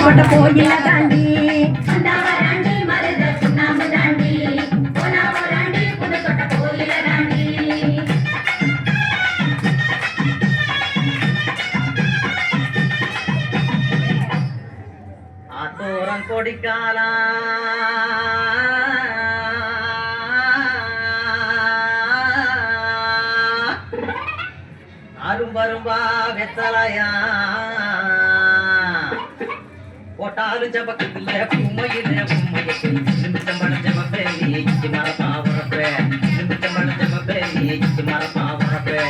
புதுக்கோட்டை கோயில தாண்டி ஆத்தோரம் கொடிக்காலா அரும்பரும்பா வெத்தலையா போட்டாலும் ஜபக்கத்துல உண்மையில நிமிஷம்பள ஜபப்பே நீ இச்சி மரப்பா உறப்பே நிமிஷம்பள ஜபப்பே நீ இச்சி மரப்பா உறப்பே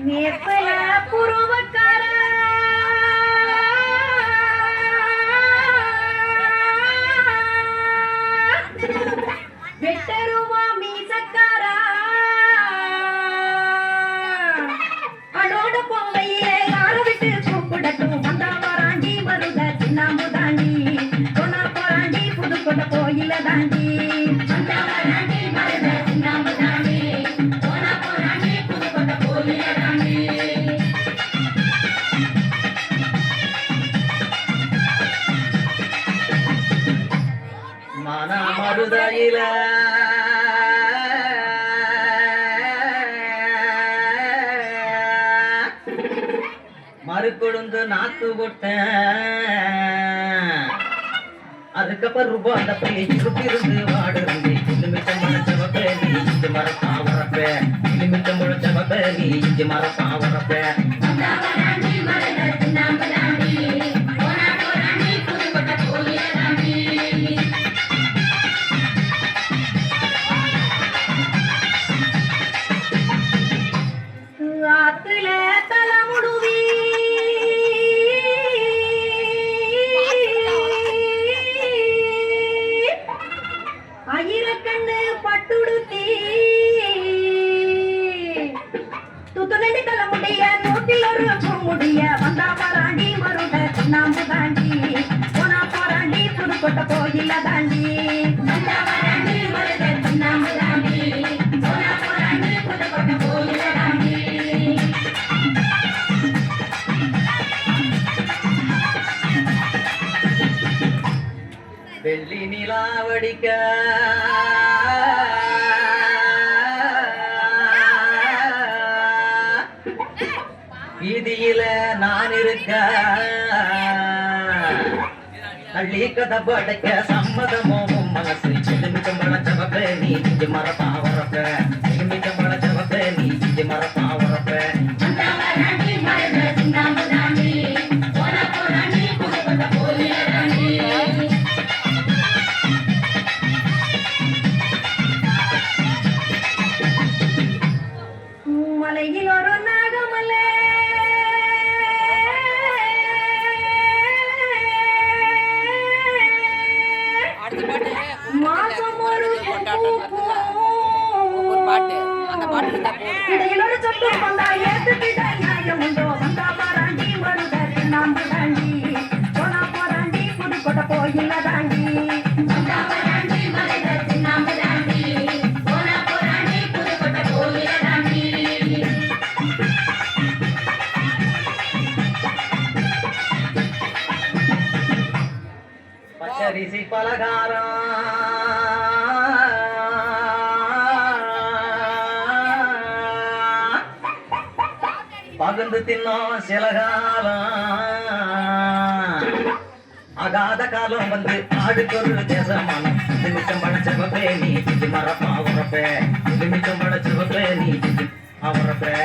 வேப்பல புருவக்கார வெட்டருவா மீசக்கார அடோட பொங்கையிலே ஆற விட்டு கூப்பிடட்டும் வந்தா போராண்டி மருத சின்னாம்பு தாண்டி கொண்டா போராண்டி புதுக்கோட்டை கோயில தாண்டி வந்தா போராண்டி மருத சின்னாம்பு தாண்டி கொண்டா போராண்டி புதுக்கோட்டை கோயில தாண்டி மன மருதையில மறுக்கொழுந்து நாத்து போட்டேன் அதுக்கப்புறம் ரூபாய் அந்த பையை இருந்து வாடுறது நிமிஷம் முளைச்சவ பேரி இஞ்சி மரப்பா உறப்பே நிமிஷம் முளைச்சவ பேரி இஞ்சி மரப்பா உறப்பே ஆத்துல தலமுடுவி ஆயிரக்கண்ணு பட்டுடுத்தி துத்துலண்டி தலைமுடிய நூற்றில் ஒரு முடிய வந்தா போராண்டி மருத சின்னாம்பு தாண்டி போனா போராண்டி புதுக்கோட்டை கோயில தாண்டி வந்தா போராண்டி மருத சின்னாம்பு தாண்டி போனா போராண்டி புதுக்கோட்டை கோயில தாண்டி வெள்ளி நிலாவடிக்க வீதியில நான் இருக்க தள்ளி கதை படைக்க சம்மதமோ மனசு நிமிஷம் பழச்சவப்ப நீ இஞ்சி மரப்பா உறப்ப நிமிஷம் பழச்சவப்ப நீ இஞ்சி மரப்பா உறப்ப மலையில் ஒரு நாகமலை மாசம் ஒரு இடையிலொரு சொட்டு வந்தா ஏத்துக்கிட்ட நியாயம் உண்டோ வந்தா போராண்டி மருத சின்னாம்பு தாண்டி போனா போராண்டி புதுக்கோட்டை கோயில தாண்டி வந்தா போராண்டி மருத சின்னாம்பு தாண்டி போனா போராண்டி புதுக்கோட்டை கோயில தாண்டி பச்சரிசி பலகாரம் பகுந்து தின்னோம் சில காலம் அகாத காலம் வந்து ஆடுக்கு ஒரு தேசமான நிமிஷம் பழச்சவ பேணி இஞ்சி மரப்பா உறப்பே நிமிஷம் பழச்சவ பேணி அவரப்பே